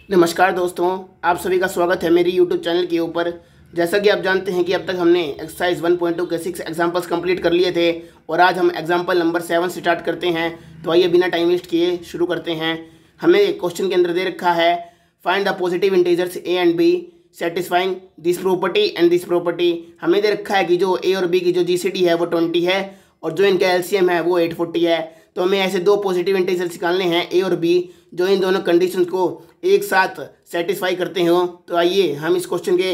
नमस्कार दोस्तों, आप सभी का स्वागत है मेरी YouTube चैनल के ऊपर। जैसा कि आप जानते हैं कि अब तक हमने एक्सरसाइज 1.2 के 6 एग्जाम्पल्स कंप्लीट कर लिए थे और आज हम एग्जाम्पल नंबर 7 स्टार्ट करते हैं। तो आइए बिना टाइम वेस्ट किए शुरू करते हैं। हमें क्वेश्चन के अंदर दे रखा है find the positive integers a and b satisfying this property and this property. हमें दे रखा है कि जो ए और बी की जो जीसीडी है वो 20 है और जो इनका एलसीएम है वो 840 है। तो हमें ऐसे दो पॉजिटिव इंटीजर्स निकालने हैं ए और बी जो इन दोनों कंडीशंस को एक साथ सेटिस्फाई करते हो। तो आइए हम इस क्वेश्चन के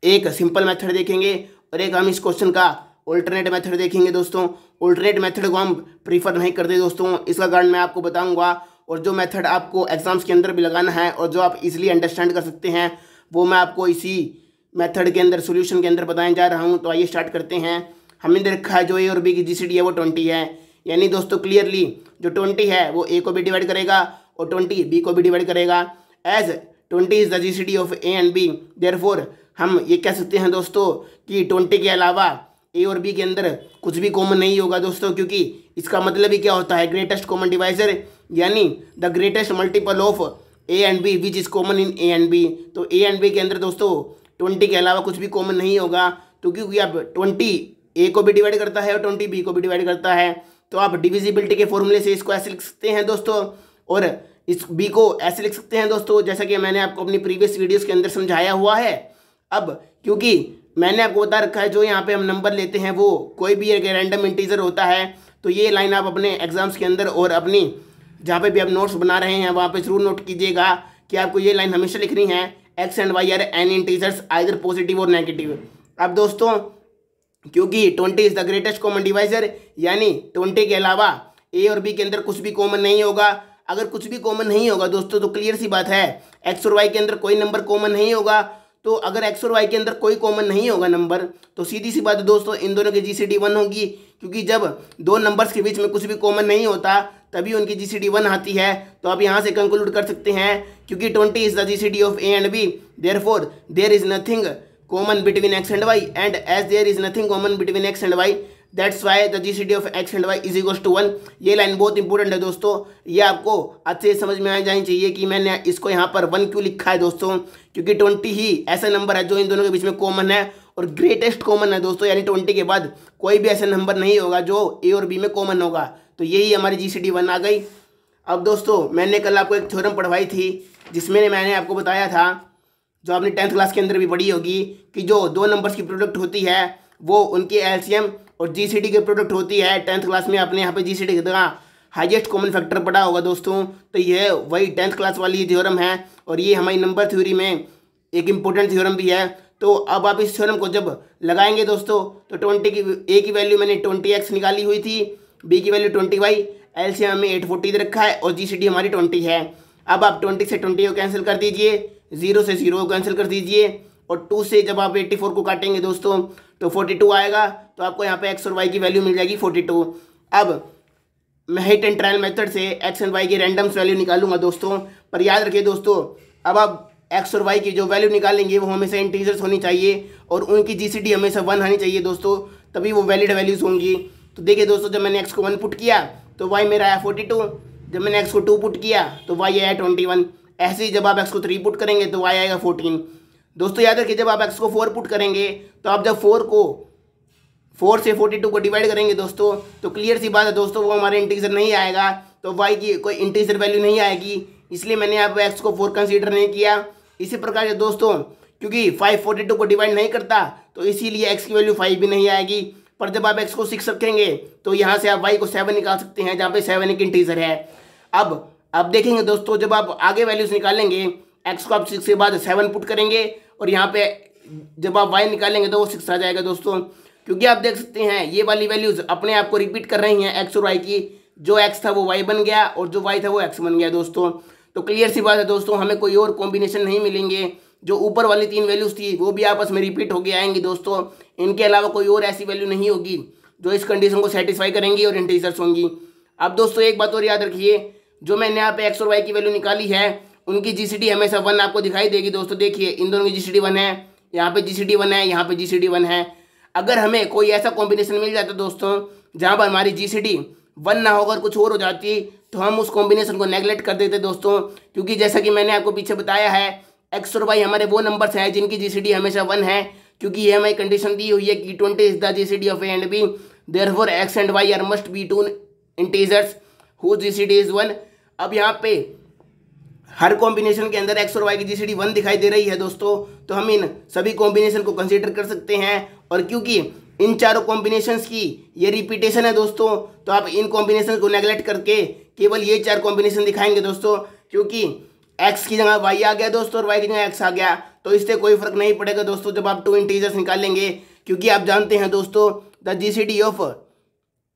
एक सिंपल मेथड देखेंगे और एक हम इस क्वेश्चन का ऑल्टरनेट मेथड देखेंगे। दोस्तों, ऑल्टरनेट मेथड को हम प्रीफर नहीं करते दोस्तों, इसका कारण मैं आपको बताऊंगा। और जो मेथड आपको एग्जाम्स के अंदर भी लगाना है और जो आप इजीली अंडरस्टैंड कर सकते हैं वो मैं आपको इसी मेथड के अंदर सोल्यूशन के अंदर बताने जा रहा हूँ। तो आइए स्टार्ट करते हैं। हमने दे रखा है जो ए और बी की जीसीडी है वो 20 है, यानी दोस्तों क्लियरली जो 20 है वो ए को भी डिवाइड करेगा और 20 बी को भी डिवाइड करेगा। As 20 is the GCD of a and b, therefore हम ये कह सकते हैं दोस्तों कि 20 के अलावा ए और बी के अंदर कुछ भी कॉमन नहीं होगा दोस्तों, क्योंकि इसका मतलब ही क्या होता है ग्रेटेस्ट कॉमन डिवाइजर, यानी the greatest multiple of a and b which is common in a and b. तो ए एंड बी के अंदर दोस्तों 20 के अलावा कुछ भी कॉमन नहीं होगा। तो क्योंकि अब 20 ए को भी डिवाइड करता है और 20 बी को भी डिवाइड करता है, तो आप डिविजिबिलिटी के फॉर्मूले से इसको ऐसे लिख सकते हैं दोस्तों और इस बी को ऐसे लिख सकते हैं दोस्तों, जैसा कि मैंने आपको अपनी प्रीवियस वीडियोस के अंदर समझाया हुआ है। अब क्योंकि मैंने आपको बता रखा है जो यहाँ पे हम नंबर लेते हैं वो कोई भी एक रैंडम इंटीजर होता है, तो ये लाइन आप अपने एग्जाम्स के अंदर और अपनी जहाँ पे भी आप नोट्स बना रहे हैं वहाँ पे जरूर नोट कीजिएगा कि आपको ये लाइन हमेशा लिखनी है x and y are any integers either positive और नेगेटिव। अब दोस्तों क्योंकि 20 is the greatest common divisor, यानी 20 के अलावा ए और बी के अंदर कुछ भी कॉमन नहीं होगा। अगर कुछ भी कॉमन नहीं होगा दोस्तों तो क्लियर सी बात है एक्स और वाई के अंदर कोई नंबर कॉमन नहीं होगा। तो अगर एक्स और वाई के अंदर कोई कॉमन नहीं होगा नंबर, तो सीधी सी बात है दोस्तों इन दोनों की जीसीडी 1 होगी, क्योंकि जब दो नंबर्स के बीच में कुछ भी कॉमन नहीं होता तभी उनकी जीसीडी 1 आती है। तो आप यहाँ से कंक्लूड कर सकते हैं क्योंकि 20 is the GCD of a and b, therefore there is nothing common between x and y, and as there is nothing common between x and y, that's why the GCD of x and y is equals to 1। ये line बहुत important है दोस्तों, ये आपको अच्छे से समझ में आ जानी चाहिए कि मैंने इसको यहाँ पर 1 क्यों लिखा है दोस्तों, क्योंकि 20 ही ऐसा नंबर है जो इन दोनों के बीच में कॉमन है और ग्रेटेस्ट कॉमन है दोस्तों, यानी 20 के बाद कोई भी ऐसा नंबर नहीं होगा जो ए और बी में कॉमन होगा। तो यही हमारी जीसीडी 1 आ गई। अब दोस्तों मैंने कल आपको एक थ्योरम पढ़वाई थी जिसमें मैंने आपको बताया था, जो आपने 10th क्लास के अंदर भी पढ़ी होगी, कि जो दो नंबर्स की प्रोडक्ट होती है वो उनके एलसीएम और जीसीडी की प्रोडक्ट होती है। 10th क्लास में आपने यहाँ पे जीसीडी का हाईएस्ट कॉमन फैक्टर पढ़ा होगा दोस्तों। तो ये वही 10th क्लास वाली थ्योरम है और ये हमारी नंबर थ्योरी में एक इम्पोर्टेंट थ्योरम भी है। तो अब आप इस थ्योरम को जब लगाएंगे दोस्तों तो 20 की ए की वैल्यू मैंने 20x निकाली हुई थी, बी की वैल्यू 20y, एलसीएम हमें 840 दे रखा है और जीसीडी हमारी 20 है। अब आप 20 से 20 को कैंसिल कर दीजिए, 0 से 0 को कैंसिल कर दीजिए और 2 से जब आप 84 को काटेंगे दोस्तों तो 42 आएगा। तो आपको यहाँ पे एक्स और वाई की वैल्यू मिल जाएगी 42। अब मैं हिट एंड ट्रायल मेथड से एक्स एंड वाई की रैंडम्स वैल्यू निकालूंगा दोस्तों, पर याद रखिए दोस्तों अब आप एक्स और वाई की जो वैल्यू निकालेंगे वो हमेशा इंटीजर्स होनी चाहिए और उनकी जीसीडी हमेशा 1 आनी चाहिए दोस्तों, तभी वो वैलिड वैल्यूज होंगी। तो देखिए दोस्तों जब मैंने एक्स को 1 पुट किया तो वाई मेरा आया 42, जब मैंने एक्स को 2 पुट किया तो वाई आया 21। ऐसे ही जब आप एक्स को 3 पुट करेंगे तो वाई आएगा 14। दोस्तों याद रखिए जब आप एक्स को 4 पुट करेंगे तो आप जब 4 से 42 को डिवाइड करेंगे दोस्तों तो क्लियर सी बात है दोस्तों वो हमारे इंटीजर नहीं आएगा, तो वाई की कोई इंटीजर वैल्यू नहीं आएगी, इसलिए मैंने यहाँ पे एक्स को 4 कंसीडर नहीं किया। इसी प्रकार से दोस्तों क्योंकि 5 42 को डिवाइड नहीं करता तो इसीलिए एक्स की वैल्यू 5 भी नहीं आएगी। पर जब आप एक्स को 6 रखेंगे तो यहाँ से आप वाई को 7 निकाल सकते हैं, जहाँ पे 7 एक इंटीजर है। अब देखेंगे दोस्तों जब आप आगे वैल्यूज निकालेंगे एक्स को आप 6 के बाद 7 पुट करेंगे और यहाँ पे जब आप वाई निकालेंगे तो वो 6 आ जाएगा दोस्तों, क्योंकि आप देख सकते हैं ये वाली वैल्यूज अपने आप को रिपीट कर रही हैं एक्स और वाई की, जो एक्स था वो वाई बन गया और जो वाई था वो एक्स बन गया दोस्तों। तो क्लियर सी बात है दोस्तों हमें कोई और कॉम्बिनेशन नहीं मिलेंगे, जो ऊपर वाली 3 वैल्यूज थी वो भी आपस में रिपीट होके आएंगी दोस्तों, इनके अलावा कोई और ऐसी वैल्यू नहीं होगी जो इस कंडीशन को सेटिस्फाई करेंगी और इंटीजर्स होंगी। अब दोस्तों एक बात और याद रखिए, जो मैंने यहाँ पे एक्स और वाई की वैल्यू निकाली है उनकी जीसीडी हमेशा 1 आपको दिखाई देगी दोस्तों। देखिए इन दोनों की जीसीडी 1 है, यहाँ पे जीसीडी 1 है, यहाँ पे जीसीडी 1 है। अगर हमें कोई ऐसा कॉम्बिनेशन मिल जाता दोस्तों जहाँ पर हमारी जीसीडी 1 ना होकर कुछ और हो जाती तो हम उस कॉम्बिनेशन को नेगलेक्ट कर देते दोस्तों, क्योंकि जैसा कि मैंने आपको पीछे बताया है एक्स और वाई हमारे वो नंबर्स हैं जिनकी जीसीडी हमेशा 1 है, क्योंकि ये हमें कंडीशन दी हुई है कि 20 is the GCD of a and b, therefore x and y are must be 2 integers whose GCD is 1। अब यहाँ पे हर कॉम्बिनेशन के अंदर एक्स और वाई की जीसीडी 1 दिखाई दे रही है दोस्तों, तो हम इन सभी कॉम्बिनेशन को कंसीडर कर सकते हैं। और क्योंकि इन चारों कॉम्बिनेशंस की ये रिपीटेशन है दोस्तों, तो आप इन कॉम्बिनेशन को नेगलेक्ट करके केवल ये 4 कॉम्बिनेशन दिखाएंगे दोस्तों, क्योंकि एक्स की जगह वाई आ गया दोस्तों और वाई की जगह एक्स आ गया, तो इससे कोई फर्क नहीं पड़ेगा दोस्तों जब आप 2 इंटीजर्स निकालेंगे, क्योंकि आप जानते हैं दोस्तों the GCD of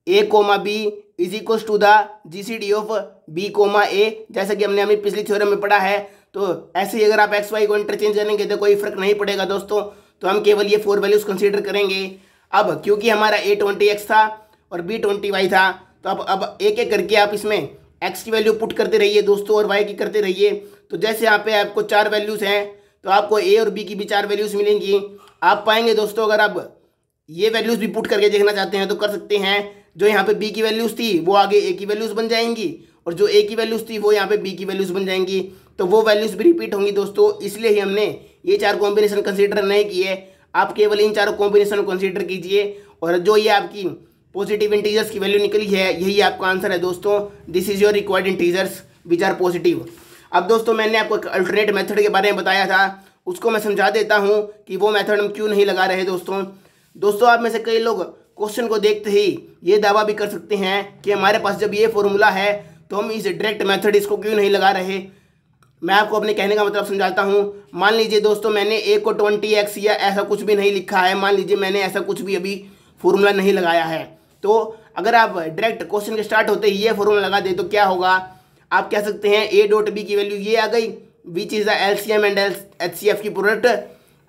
A comma B is equal to the GCD of B comma A, जैसा कि हमने हमें पिछली थ्योरम में पढ़ा है। तो ऐसे ही अगर आप एक्स वाई को इंटरचेंज करेंगे तो कोई फर्क नहीं पड़ेगा दोस्तों, तो हम केवल ये 4 वैल्यूज कंसीडर करेंगे। अब क्योंकि हमारा ए 20x था और बी 20y था, तो अब एक एक करके आप इसमें एक्स की वैल्यू पुट करते रहिए दोस्तों और वाई की करते रहिए। तो जैसे यहाँ पे आपको 4 वैल्यूज़ हैं, तो आपको ए और बी की भी 4 वैल्यूज़ मिलेंगी। आप पाएंगे दोस्तों अगर आप ये वैल्यूज़ भी पुट करके देखना चाहते हैं तो कर सकते हैं। जो यहाँ पे बी की वैल्यूज़ थी वो आगे ए की वैल्यूज़ बन जाएंगी, और जो ए की वैल्यूज़ थी वो यहाँ पे बी की वैल्यूज़ बन जाएंगी, तो वो वैल्यूज़ भी रिपीट होंगी दोस्तों। इसलिए ही हमने ये 4 कॉम्बिनेशन कंसिडर नहीं किए। आप केवल इन 4 कॉम्बिनेशन को कंसिडर कीजिए, और जो ये आपकी पॉजिटिव इंटीजर्स की वैल्यू निकली है यही आपका आंसर है दोस्तों। This is your required integers which are positive. अब दोस्तों मैंने आपको अल्टरनेट मेथड के बारे में बताया था, उसको मैं समझा देता हूँ कि वो मेथड हम क्यों नहीं लगा रहे दोस्तों आप में से कई लोग क्वेश्चन को देखते ही ये दावा भी कर सकते हैं कि हमारे पास जब ये फॉर्मूला है तो हम इस डायरेक्ट मेथड इसको क्यों नहीं लगा रहे। मैं आपको अपने कहने का मतलब समझाता हूँ। मान लीजिए दोस्तों मैंने ए को 20x या ऐसा कुछ भी नहीं लिखा है, मान लीजिए मैंने ऐसा कुछ भी अभी फॉर्मूला नहीं लगाया है, तो अगर आप डायरेक्ट क्वेश्चन के स्टार्ट होते ही ये फॉर्मूला लगा दे तो क्या होगा, आप कह सकते हैं ए डॉट बी की वैल्यू ये आ गई which is the LCM and HCF की प्रोडक्ट।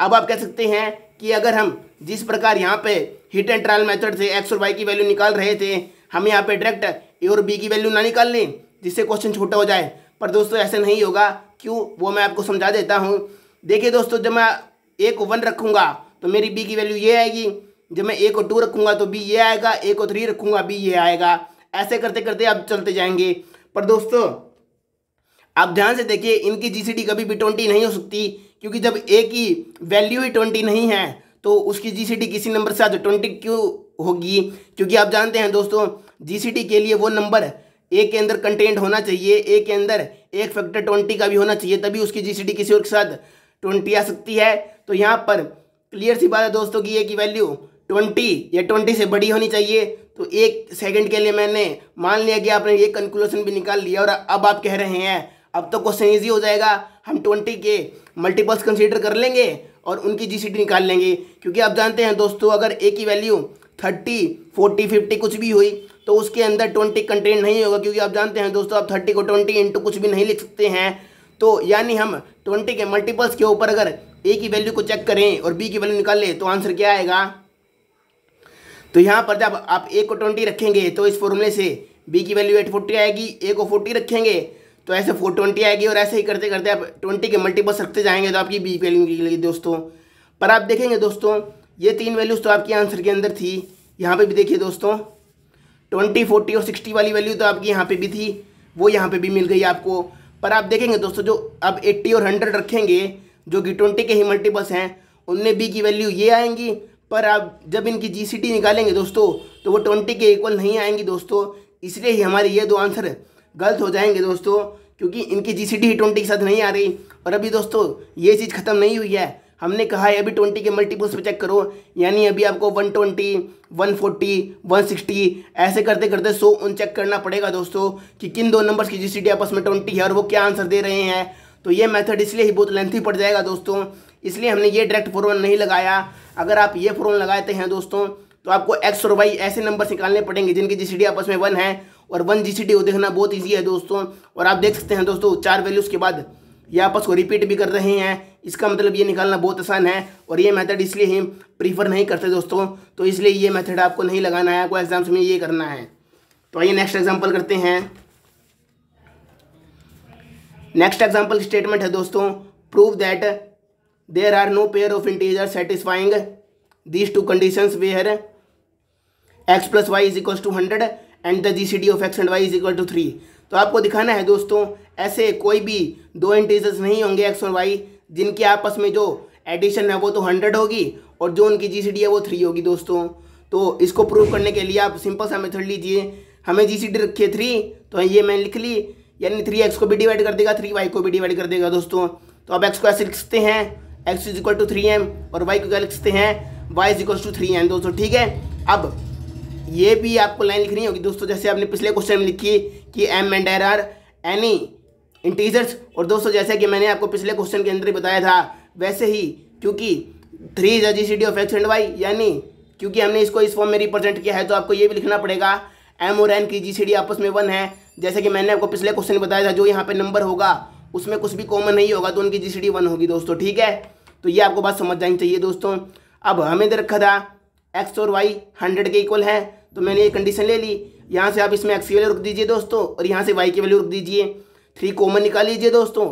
अब आप कह सकते हैं कि अगर हम जिस प्रकार यहाँ पे हिट एंड ट्रायल मेथड से एक्स और वाई की वैल्यू निकाल रहे थे, हम यहाँ पे डायरेक्ट ए और बी की वैल्यू ना निकाल लें जिससे क्वेश्चन छोटा हो जाए, पर दोस्तों ऐसा नहीं होगा। क्यों, वो मैं आपको समझा देता हूँ। देखिए दोस्तों, जब मैं ए को 1 रखूँगा तो मेरी बी की वैल्यू ये आएगी, जब मैं ए को 2 रखूँगा तो बी ये आएगा, ए को 3 रखूँगा बी ये आएगा, ऐसे करते करते आप चलते जाएंगे। पर दोस्तों आप ध्यान से देखिए, इनकी जीसीडी कभी भी 20 नहीं हो सकती, क्योंकि जब ए की वैल्यू ही 20 नहीं है तो उसकी जीसीडी किसी नंबर से 20 क्यों होगी, क्योंकि आप जानते हैं दोस्तों जीसीडी के लिए वो नंबर ए के अंदर कंटेंट होना चाहिए, ए के अंदर एक फैक्टर 20 का भी होना चाहिए, तभी उसकी जीसीडी किसी और के साथ 20 आ सकती है। तो यहाँ पर क्लियर सी बात है दोस्तों कि ए की वैल्यू 20 या 20 से बड़ी होनी चाहिए। तो एक सेकंड के लिए मैंने मान लिया कि आपने ये कंक्लूजन भी निकाल लिया, और अब आप कह रहे हैं अब तो क्वेश्चन ईजी हो जाएगा, हम 20 के मल्टीपल्स कंसीडर कर लेंगे और उनकी जीसीडी निकाल लेंगे। क्योंकि आप जानते हैं दोस्तों अगर ए की वैल्यू 30, 40, 50 कुछ भी हुई तो उसके अंदर 20 कंटेंट नहीं होगा, क्योंकि आप जानते हैं दोस्तों आप 30 को 20 इंटू कुछ भी नहीं लिख सकते हैं। तो यानी हम 20 के मल्टीपल्स के ऊपर अगर ए की वैल्यू को चेक करें और बी की वैल्यू निकाल लें तो आंसर क्या आएगा। तो यहाँ पर जब आप ए को 20 रखेंगे तो इस फॉर्मूले से बी की वैल्यू 840 आएगी, ए को 40 रखेंगे तो ऐसे 420 आएगी, और ऐसे ही करते करते आप 20 के मल्टीपल्स रखते जाएंगे तो आपकी बी वैल्यू निकलेगी दोस्तों। पर आप देखेंगे दोस्तों ये 3 वैल्यूज़ तो आपकी आंसर के अंदर थी, यहाँ पे भी देखिए दोस्तों 20, 40 और 60 वाली वैल्यू तो आपकी यहाँ पे भी थी, वो यहाँ पे भी मिल गई आपको। पर आप देखेंगे दोस्तों जो अब 80 और 100 रखेंगे जो कि 20 के ही मल्टीपल्स हैं, उनमें बी की वैल्यू ये आएंगी, पर आप जब इनकी जीसीडी निकालेंगे दोस्तों तो वो 20 के इक्वल नहीं आएंगी दोस्तों। इसलिए ही हमारे ये 2 आंसर गलत हो जाएंगे दोस्तों, क्योंकि इनकी जीसीडी ही 20 के साथ नहीं आ रही। और अभी दोस्तों ये चीज़ खत्म नहीं हुई है, हमने कहा है अभी 20 के मल्टीपल्स पे चेक करो, यानी अभी आपको 120, 140, 160 ऐसे करते करते 100 चेक करना पड़ेगा दोस्तों कि किन 2 नंबर्स की जीसीडी आपस में 20 है और वो क्या आंसर दे रहे हैं। तो ये मेथड इसलिए ही बहुत लेंथी पड़ जाएगा दोस्तों, इसलिए हमने ये डायरेक्ट फॉर्मूला नहीं लगाया। अगर आप ये फॉर्मूला लगाते हैं दोस्तों तो आपको एक्स और वाई ऐसे नंबर्स निकालने पड़ेंगे जिनकी जीसीडी आपस में 1 है, और 1 जीसीडी को देखना बहुत ईजी है दोस्तों। और आप देख सकते हैं दोस्तों 4 वैल्यूज़ के बाद ये आपस को रिपीट भी कर रहे हैं, इसका मतलब ये निकालना बहुत आसान है। और ये मेथड इसलिए ही प्रीफर नहीं करते दोस्तों, तो इसलिए ये मेथड आपको नहीं लगाना है, आपको एग्जाम्स में ये करना है। तो आइए नेक्स्ट एग्जाम्पल करते हैं। नेक्स्ट एग्जाम्पल स्टेटमेंट है दोस्तों, prove that there are no pair of integer satisfying these 2 conditions where x plus y is equal to 100 and the GCD of x and y is equal to 3। तो आपको दिखाना है दोस्तों ऐसे कोई भी दो इंटीजर्स नहीं होंगे x और y जिनके आपस में जो एडिशन है वो तो 100 होगी और जो उनकी GCD है वो 3 होगी दोस्तों। तो इसको प्रूव करने के लिए आप सिंपल सा मेथड लीजिए। हमें GCD रखी है 3, तो ये मैंने लिख ली, यानी 3x को भी डिवाइड कर देगा, 3y को भी डिवाइड कर देगा दोस्तों। तो अब x को ऐसे लिख सकते हैं, x is equal to 3m, और y को क्या लिख सकते हैं, y is equal to 3n दोस्तों, ठीक है। अब ये भी आपको लाइन लिखनी होगी दोस्तों, जैसे आपने पिछले क्वेश्चन में लिखी कि m and n are any integers. और दोस्तों जैसे कि मैंने आपको पिछले क्वेश्चन के अंदर ही बताया था, वैसे ही क्योंकि 3 is the GCD of x and y, यानी क्योंकि हमने इसको इस फॉर्म में रिप्रेजेंट किया है तो आपको ये भी लिखना पड़ेगा m और n की GCD आपस में 1 है। जैसे कि मैंने आपको पिछले क्वेश्चन में बताया था, जो यहाँ पे नंबर होगा उसमें कुछ भी कॉमन नहीं होगा तो उनकी GCD 1 होगी दोस्तों, ठीक है। तो ये आपको बात समझ जानी चाहिए दोस्तों। अब हमें दे रखा था x और y 100 के इक्वल है, तो मैंने ये कंडीशन ले ली। यहाँ से आप इसमें x की वैल्यू रख दीजिए दोस्तों और यहाँ से y की वैल्यू रख दीजिए। 3 कॉमन निकाल लीजिए दोस्तों,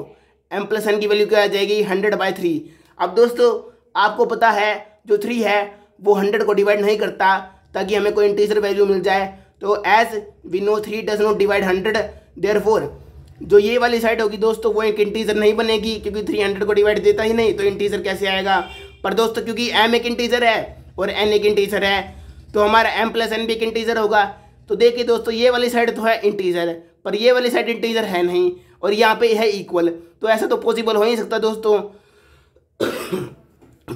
m प्लस n की वैल्यू क्या आ जाएगी 100/3। अब दोस्तों आपको पता है जो 3 है वो 100 को डिवाइड नहीं करता ताकि हमें कोई इंटीजर वैल्यू मिल जाए। तो as we know 3 does not divide 100, therefore जो ये वाली साइड होगी दोस्तों वो एक इंटीजर नहीं बनेगी, क्योंकि 300 को डिवाइड देता ही नहीं तो इंटीजर कैसे आएगा। पर दोस्तों क्योंकि m एक इंटीजर है और n एक इंटीजर है तो हमारा m प्लस n भी एक इंटीजर होगा। तो देखिए दोस्तों ये वाली साइड तो है इंटीजर पर ये वाली साइड इंटीजर है नहीं, और यहाँ पे है इक्वल, तो ऐसा तो पॉसिबल हो ही नहीं सकता दोस्तों।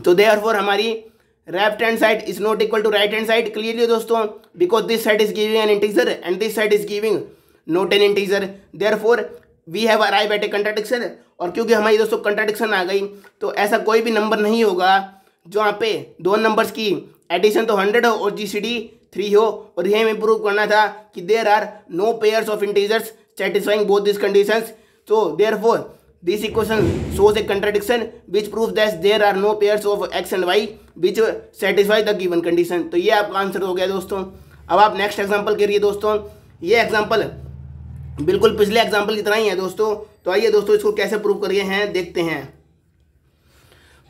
तो देयरफॉर हमारी left hand side is not equal to right hand side, clearly दोस्तों, because this side is giving an integer and this side is giving not an integer, therefore we have arrive at a contradiction. और क्योंकि हमारी दोस्तों contradiction आ गई तो ऐसा कोई भी नंबर नहीं होगा जहाँ पे दो नंबर्स की एडिशन तो 100 हो और GCD 3 हो। और यह हमें प्रूव करना था कि there are no pairs of integers satisfying both this conditions. So therefore this equation shows a contradiction which proves that there are no pairs of x and y which satisfy the given condition। तो ये आपका answer हो गया दोस्तों। अब आप next example करिए दोस्तों। ये एग्जांपल बिल्कुल पिछले एग्जांपल की तरह ही है दोस्तों। तो आइए दोस्तों इसको कैसे प्रूव कर रहे हैं देखते हैं।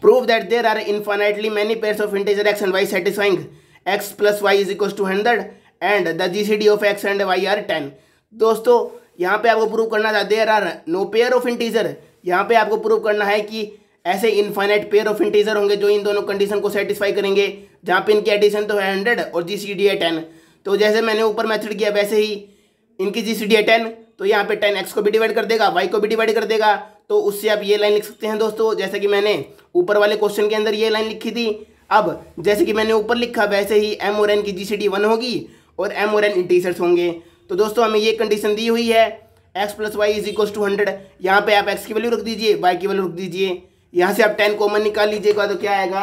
Prove that there are infinitely many pairs of integer x and y satisfying x plus y is equals to 100 and the GCD of x and y are 10। दोस्तों यहाँ पे आपको प्रूव करना था there are no pair of integer. यहाँ पे आपको prove करना है कि ऐसे इनफाइनाइट पेयर ऑफ इंटीजर होंगे जो इन दोनों कंडीशन को सेटिस्फाई करेंगे, जहाँ पे इनकी एडिशन तो है 100 और GCD है 10। तो जैसे मैंने ऊपर मेथड किया वैसे ही इनकी GCD है 10, तो यहाँ पे 10 x को भी डिवाइड कर देगा, y को भी डिवाइड कर देगा। तो उससे आप ये लाइन लिख सकते हैं दोस्तों, जैसे कि मैंने ऊपर वाले क्वेश्चन के अंदर ये लाइन लिखी थी। अब जैसे कि मैंने ऊपर लिखा वैसे ही m और n की GCD 1 होगी और m और n इंटीजर्स होंगे। तो दोस्तों हमें ये कंडीशन दी हुई है x plus y is equal to 100। यहाँ पे आप x की वैल्यू रख दीजिए, y की वैल्यू रख दीजिए। यहाँ से आप 10 कॉमन निकाल लीजिएगा तो क्या आएगा,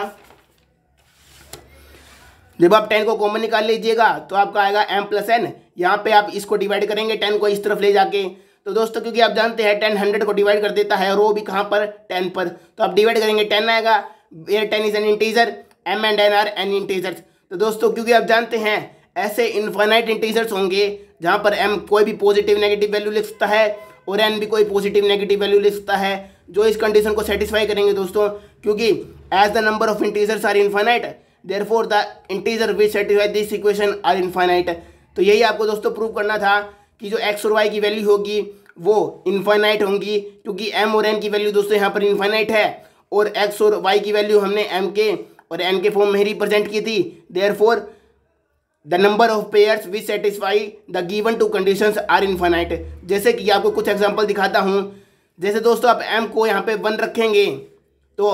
जब आप 10 को कॉमन निकाल लीजिएगा तो आपका आएगा m प्लस n। यहाँ पे आप इसको डिवाइड करेंगे 10 को इस तरफ ले जाके। तो दोस्तों क्योंकि आप जानते हैं 10 100 को डिवाइड कर देता है और वो भी कहाँ पर 10 पर, तो आप डिवाइड करेंगे 10 आएगा। Where 10 is an integer, m and n are an integers. तो दोस्तों क्योंकि आप जानते हैं ऐसे इनफाइनाइट इंटीजर्स होंगे जहाँ पर m कोई भी पॉजिटिव नेगेटिव वैल्यू लिख सकता है और n भी कोई पॉजिटिव नेगेटिव वैल्यू लिख सकता है, जो इस कंडीशन को सेटिस्फाई करेंगे दोस्तों। क्योंकि as the number of integers are infinite therefore the integer which satisfy this equation are infinite. तो यही आपको दोस्तों प्रूव करना था कि जो x और y की वैल्यू होगी वो इनफाइनाइट होंगी, क्योंकि m और n की वैल्यू दोस्तों यहाँ पर इनफाइनाइट है और x और y की वैल्यू हमने m के और n के फॉर्म में ही रिप्रेजेंट की थी। Therefore the number of pairs which satisfy the given two conditions are infinite. जैसे कि आपको कुछ एग्जांपल दिखाता हूँ। जैसे दोस्तों आप m को यहाँ पे 1 रखेंगे तो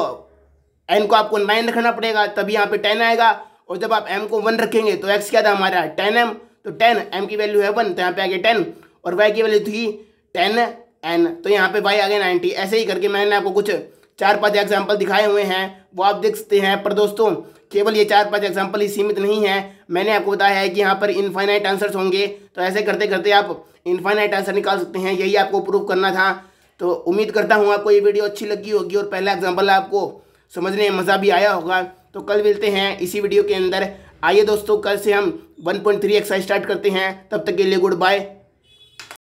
n को आपको 9 रखना पड़ेगा, तभी यहाँ पे 10 आएगा। और जब आप m को 1 रखेंगे तो x क्या था हमारा 10m, तो 10 m की वैल्यू है 1 तो यहाँ पे आ गया 10 और y की वैल्यू थी 10n, तो यहाँ पे y आ गया 90। ऐसे ही करके मैंने आपको कुछ 4-5 एग्जाम्पल दिखाए हुए हैं, वो आप देख सकते हैं। पर दोस्तों केवल ये 4-5 एग्जाम्पल ही सीमित नहीं है, मैंने आपको बताया है कि यहाँ पर इनफाइनाइट आंसर्स होंगे। तो ऐसे करते करते आप इनफाइनाइट आंसर निकाल सकते हैं, यही आपको प्रूव करना था। तो उम्मीद करता हूँ आपको ये वीडियो अच्छी लगी होगी और पहला एग्जाम्पल आपको समझने में मज़ा भी आया होगा। तो कल मिलते हैं इसी वीडियो के अंदर। आइए दोस्तों कल से हम 1.3 एक्सरसाइज स्टार्ट करते हैं, तब तक के लिए गुड बाय।